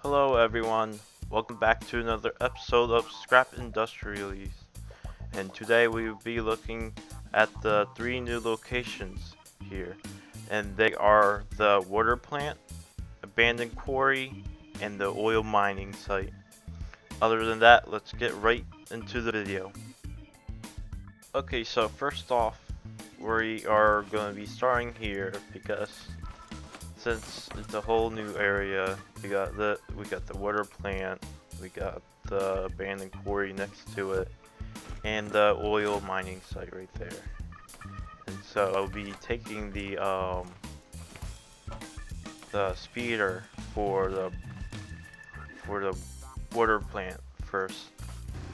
Hello everyone, welcome back to another episode of Scrap Industrials, and today we will be looking at the three new locations here, and they are the water plant, abandoned quarry, and the oil mining site. Other than that, let's get right into the video. Okay, so first off, we are going to be starting here because since it's a whole new area, we got the water plant, we got the abandoned quarry next to it, and the oil mining site right there. And so I'll be taking the speeder for the water plant first.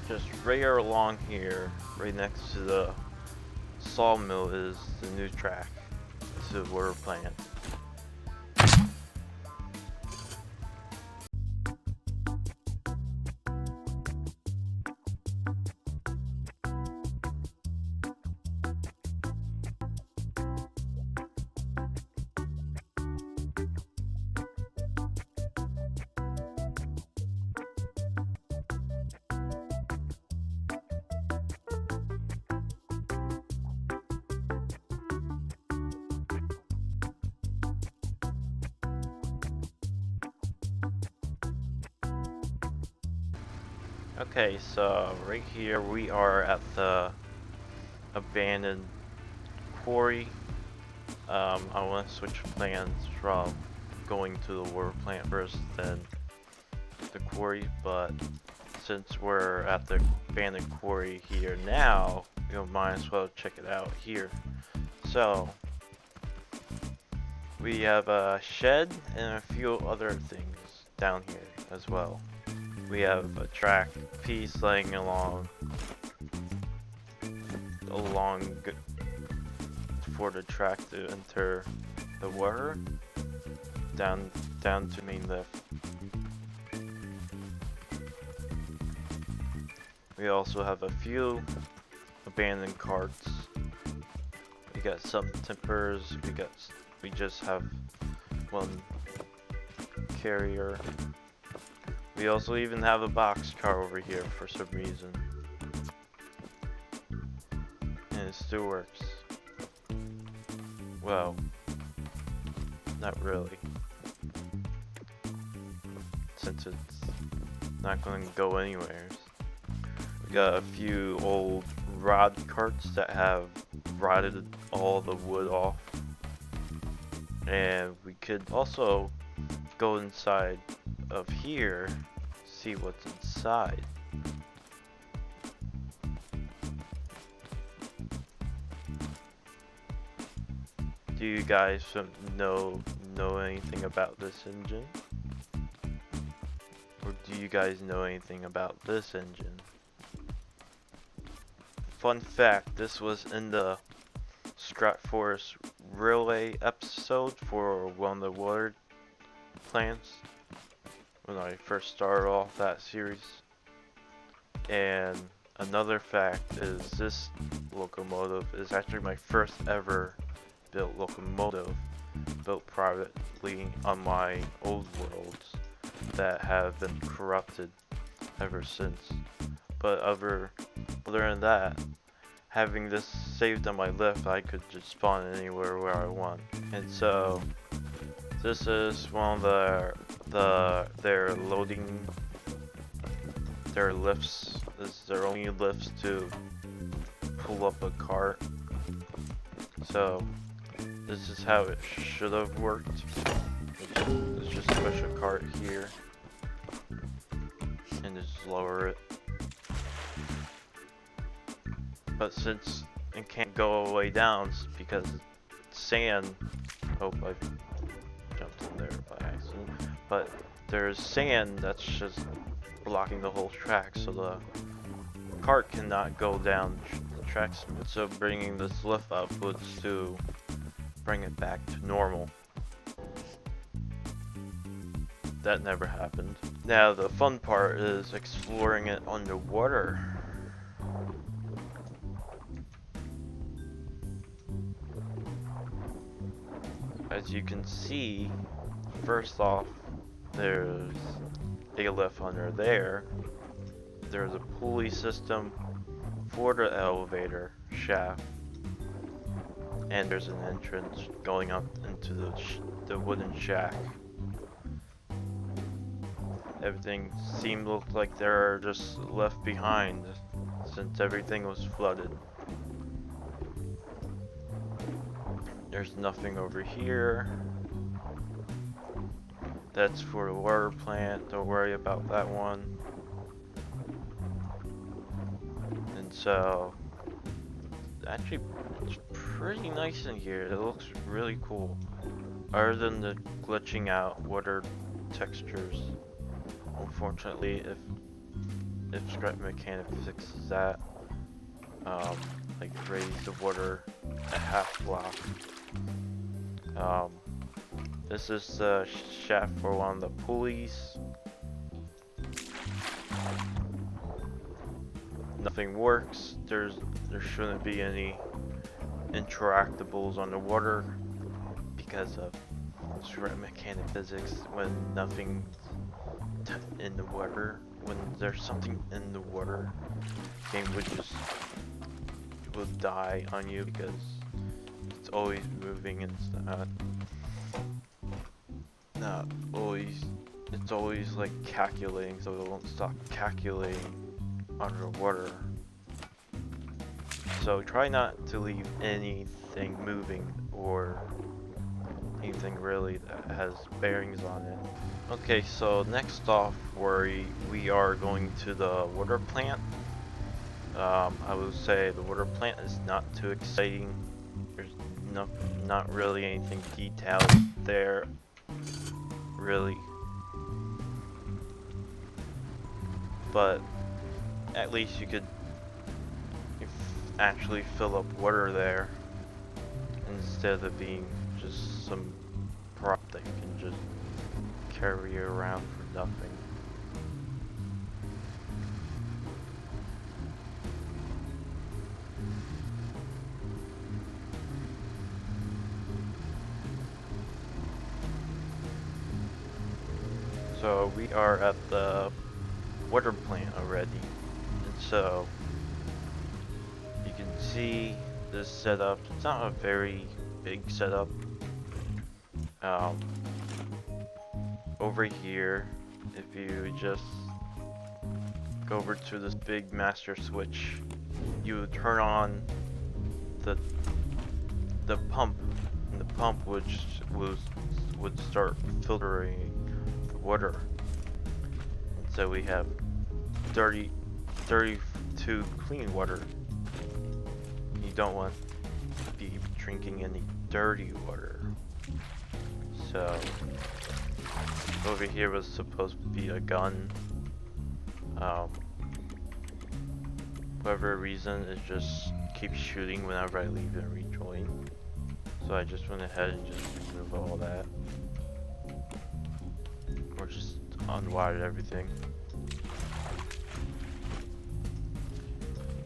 Just right along here, right next to the sawmill, is the new track to the water plant. Okay, so right here we are at the abandoned quarry. I want to switch plans from going to the water plant first, then the quarry, but since we're at the abandoned quarry here now, you might as well check it out here. So, we have a shed and a few other things down here as well. We have a track piece laying along for the track to enter the water down to main lift. We also have a few abandoned carts. We got some tippers. We just have one carrier. We also even have a boxcar over here for some reason. And it still works. Well, not really. Since it's not going to go anywhere. We got a few old rod carts that have rotted all the wood off. And we could also go inside of here, see what's inside. Do you guys know anything about this engine? Or do you guys know anything about this engine? Fun fact, this was in the Stratforest Railway episode for one of the water plants when I first started off that series. And another fact is this locomotive is actually my first ever built locomotive, built privately on my old worlds that have been corrupted ever since. But other than that, having this saved on my lift, I could just spawn anywhere where I want. And so this is one of their lifts. This is their only lifts to pull up a cart. So this is how it should have worked. Let's just push a cart here and just lower it. But since it can't go all the way down because sand, hope I jumped in there by accident, but there's sand that's just blocking the whole track, so the cart cannot go down the track smooth. So bringing this lift up was to bring it back to normal. That never happened. Now the fun part is exploring it underwater. As you can see, first off, There's a lift under there. There's a pulley system for the elevator shaft. And there's an entrance going up into the wooden shack. Everything seemed look like they're just left behind since everything was flooded. There's nothing over here. That's for the water plant, don't worry about that one. And so, actually, it's pretty nice in here. It looks really cool. Other than the glitching out water textures. Unfortunately, if Scrap Mechanic fixes that, like raise the water a half block. This is the shaft for one of the pulleys. Nothing works. There shouldn't be any interactables on the water because of Scrap Mechanic physics. When nothing in the water, when there's something in the water, game will die on you because it's always moving and not always. It's always like calculating, so it won't stop calculating underwater. So try not to leave anything moving or anything really that has bearings on it. Okay, so next off, we are going to the water plant. I would say the water plant is not too exciting. There's not really anything detailed there, really. But at least you could actually fill up water there instead of being just some prop that you can just carry around for nothing. So we are at the water plant already, and so you can see this setup. It's not a very big setup. Over here, if you just go over to this big master switch, you turn on the pump, and the pump would start filtering the water. And so we have 32 clean water. You don't want to be drinking any dirty water. So over here was supposed to be a gun. Whatever reason, it just keeps shooting whenever I leave and rejoin. So I just went ahead and just removed all that. Or just unwired everything.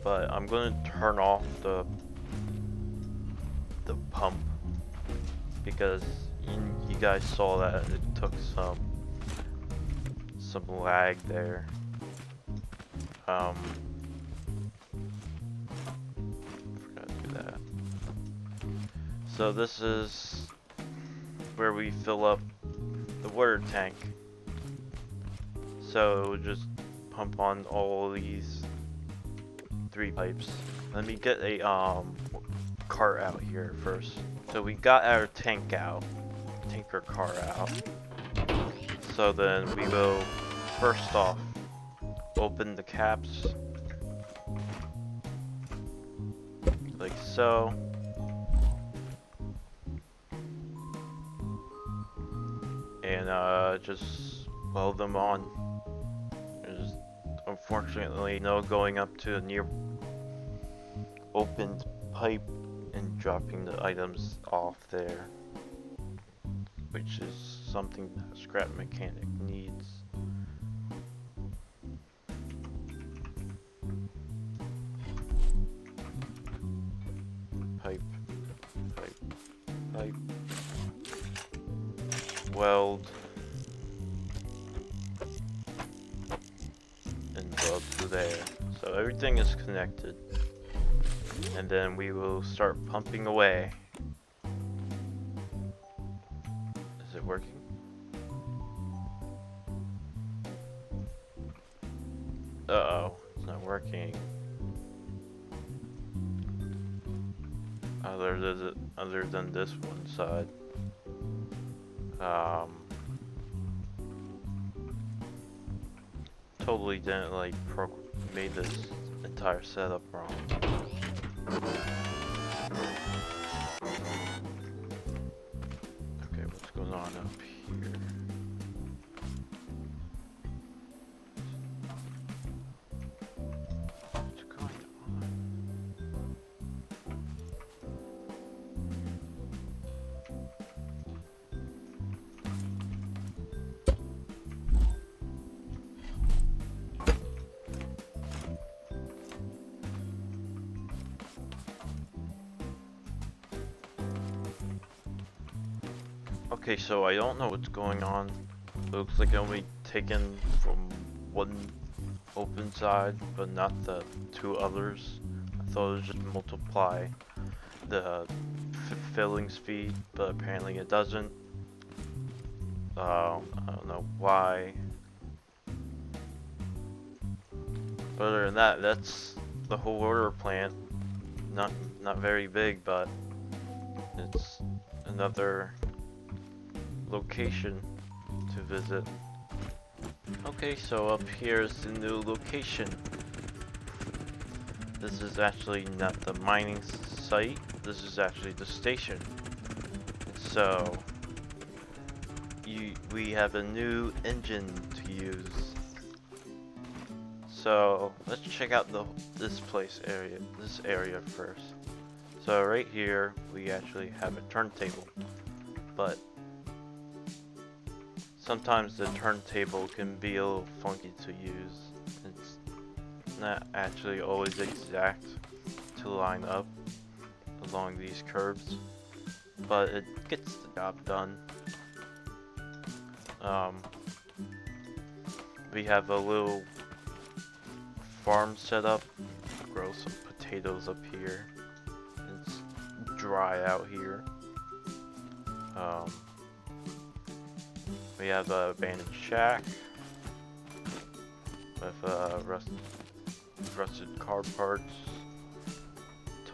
But I'm gonna turn off the pump because you guys saw that it took some lag there. Forgot to do that. So this is where we fill up the water tank. So just pump on all these 3 pipes. Let me get a cart out here first. So we got our tanker car out. So then we will first off open the caps like so. And just weld them on. There's unfortunately no going up to a near opened pipe and dropping the items off there, which is something that Scrap Mechanic needs. Pipe, weld, parallel to there. So everything is connected. And then we will start pumping away. Is it working? Uh-oh, it's not working. Other than this one side. Totally didn't like made this entire setup wrong. Okay, what's going on up here? What's going on? Okay, so I don't know what's going on. It looks like it only taken from one open side, but not the two others. I thought it would just multiply the filling speed, but apparently it doesn't. I don't know why. Other than that, that's the whole order plant. Not very big, but it's another location to visit. Okay, so up here is the new location. This is actually not the mining site, this is actually the station. So we have a new engine to use. So let's check out this area first. So right here we actually have a turntable, but sometimes the turntable can be a little funky to use. It's not actually always exact to line up along these curves, but it gets the job done. We have a little farm set up. Grow some potatoes up here. It's dry out here. We have a abandoned shack with rusted car parts.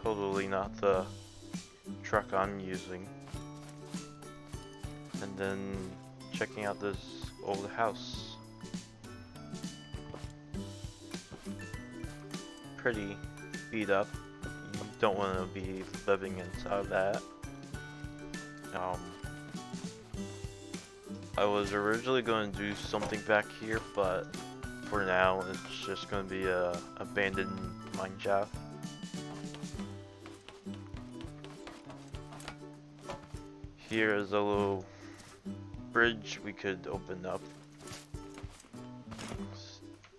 Totally not the truck I'm using. And then checking out this old house. Pretty beat up. You don't want to be living inside that. I was originally going to do something back here, but for now it's just going to be a abandoned mine shaft. Here is a little bridge we could open up.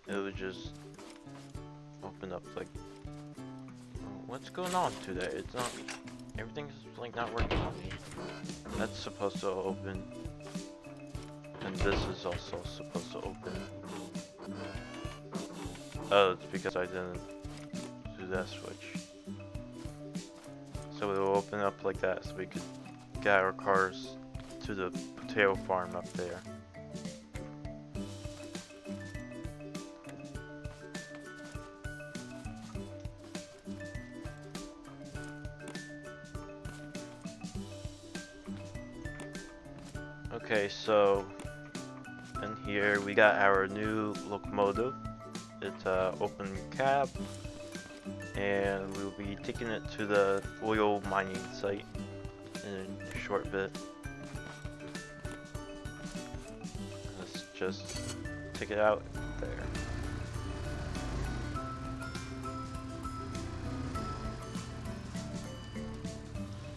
It would just open up like... What's going on today? It's not... Everything's like not working on me. That's supposed to open. And this is also supposed to open. Oh, it's because I didn't do that switch. So it will open up like that so we could get our cars to the potato farm up there. Okay, so in here we got our new locomotive. It's an open cab, and we'll be taking it to the oil mining site in a short bit. Let's just take it out there.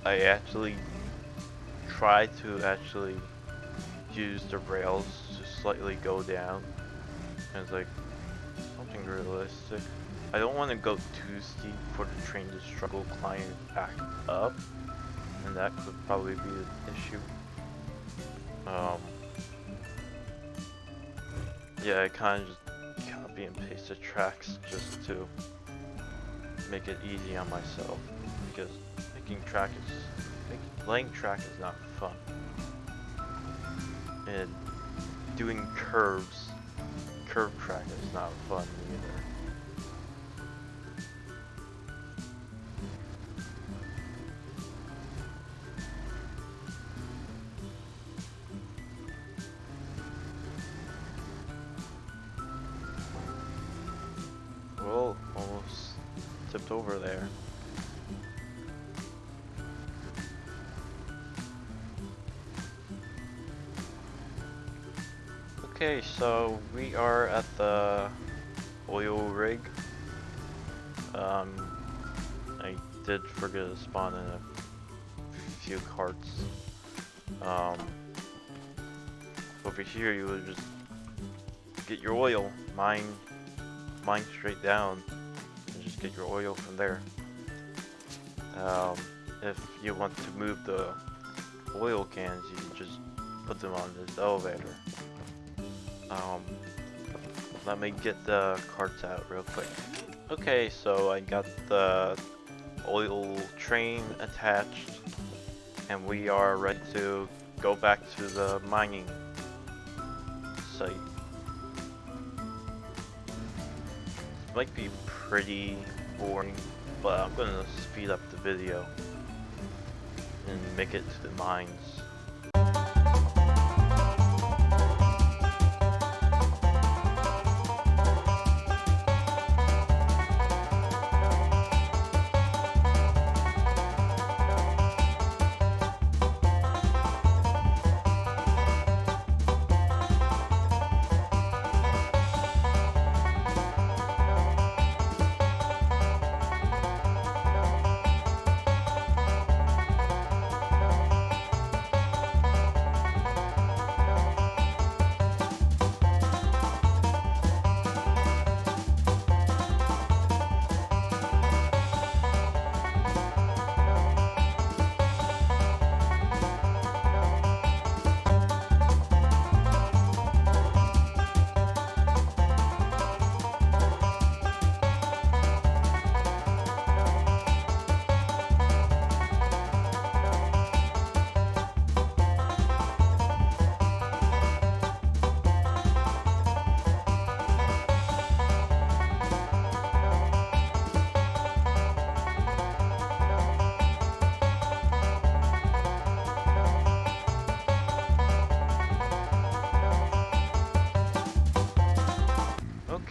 I actually tried to use the rails to slightly go down, and it's like something realistic. I don't want to go too steep for the train to struggle climbing back up, and that could probably be an issue. Yeah, I kind of just copy and paste the tracks just to make it easy on myself, because laying track is not fun, and doing curve track is not fun either. Well, almost tipped over there. Okay, so we are at the oil rig. I did forget to spawn in a few carts. Over here you would just get your oil, mine straight down, and just get your oil from there. If you want to move the oil cans, you just put them on this elevator. Let me get the carts out real quick. Okay, so I got the oil train attached, and we are ready to go back to the mining site. This might be pretty boring, but I'm gonna speed up the video and make it to the mines.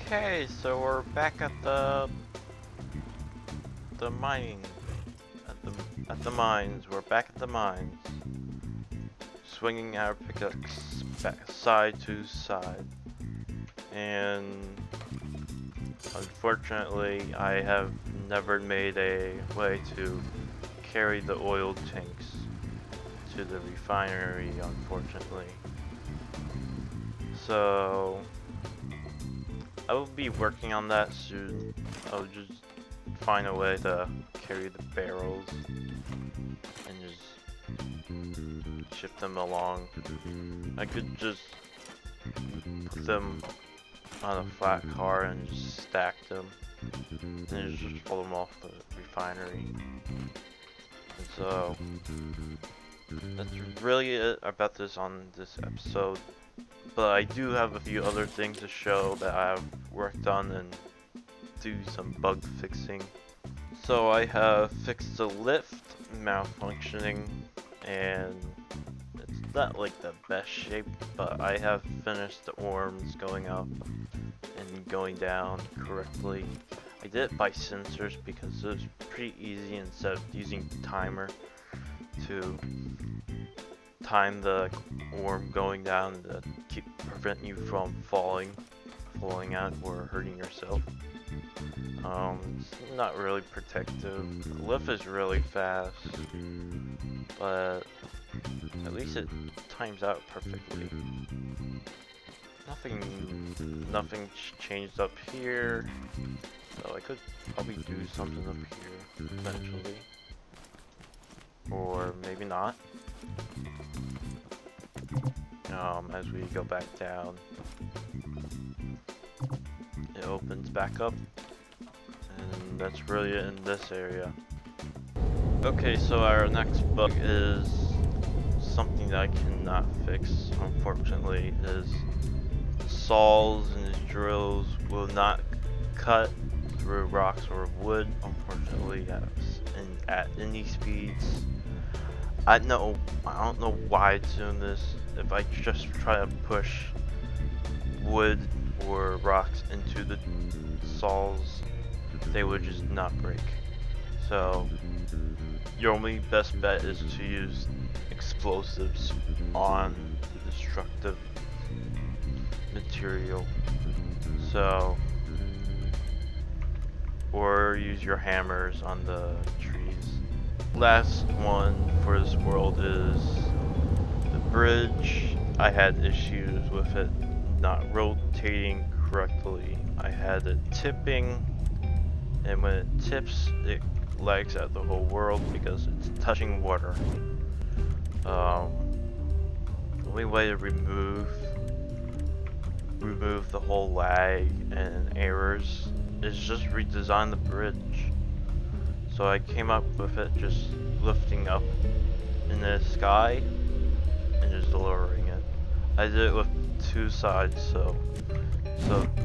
Okay, so we're back at the mining, at the mines. We're back at the mines, swinging our pickaxe side to side, and unfortunately, I have never made a way to carry the oil tanks to the refinery, unfortunately. So I will be working on that soon. I'll just find a way to carry the barrels and just ship them along. I could just put them on a flat car and just stack them and just pull them off the refinery. And so that's really it about this on this episode. But I do have a few other things to show that I've worked on and do some bug fixing. So I have fixed the lift malfunctioning, and it's not like the best shape, but I have finished the arms going up and going down correctly. I did it by sensors because it was pretty easy instead of using timer to time the worm going down to prevent you from falling out or hurting yourself. It's not really protective. The lift is really fast, but at least it times out perfectly. Nothing changed up here, so I could probably do something up here eventually, or maybe not. As we go back down. It opens back up, and that's really it in this area. Okay, so our next bug is something that I cannot fix, unfortunately, is saws and his drills will not cut through rocks or wood, unfortunately, at any speeds. I don't know why it's doing this. If I just try to push wood or rocks into the saws, they would just not break. So your only best bet is to use explosives on the destructive material. So, or use your hammers on the trees. Last one for this world is the bridge. I had issues with it not rotating correctly. I had it tipping, and when it tips, it lags out the whole world because it's touching water. The only way to remove the whole lag and errors is just redesign the bridge. So I came up with it just lifting up in the sky and just lowering it. I did it with two sides, so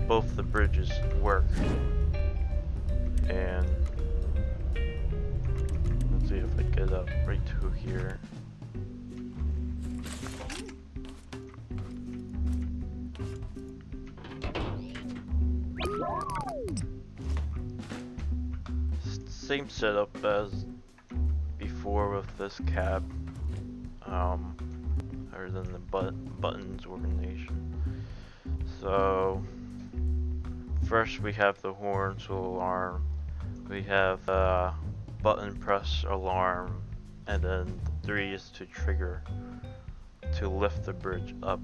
both the bridges work. And let's see if I get up right to here. Same setup as before with this cab, other than the buttons organization. So first we have the horn to alarm, we have the button press alarm, and then 3 is to trigger to lift the bridge up.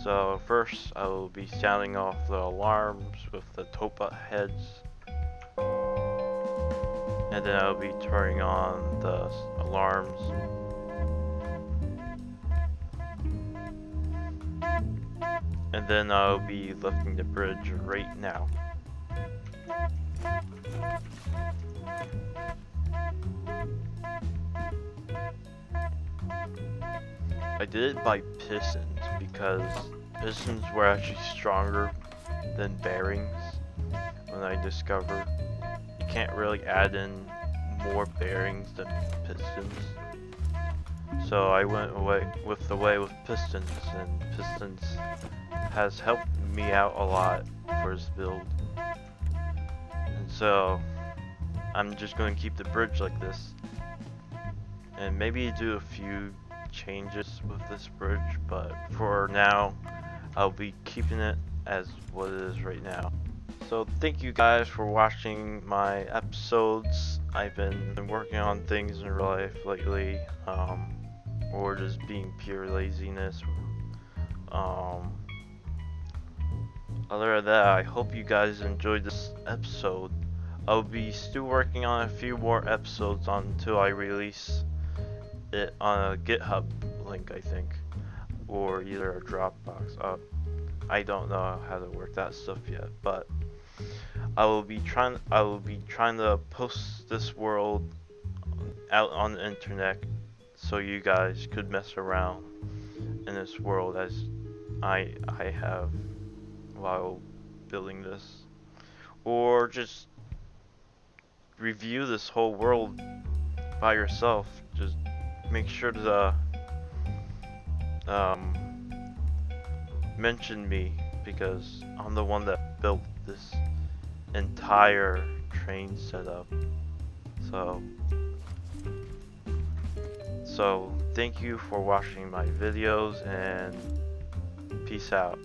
So first I will be sounding off the alarms with the topa heads, and then I'll be turning on the alarms. And then I'll be lifting the bridge right now. I did it by pistons because pistons were actually stronger than bearings when I discovered you can't really add in more bearings than pistons. So I went with pistons, and pistons has helped me out a lot for this build. And so I'm just going to keep the bridge like this, and maybe do a few changes with this bridge, but for now I'll be keeping it as what it is right now. So thank you guys for watching my episodes. I've been working on things in real life lately, or just being pure laziness. Other than that, I hope you guys enjoyed this episode. I'll be still working on a few more episodes until I release it on a GitHub link, I think, or either a Dropbox. I don't know how to work that stuff yet, but I will be trying to post this world out on the internet so you guys could mess around in this world as I have while building this, or just review this whole world by yourself. Just make sure to mention me, because I'm the one that built this entire train setup. So thank you for watching my videos, and peace out.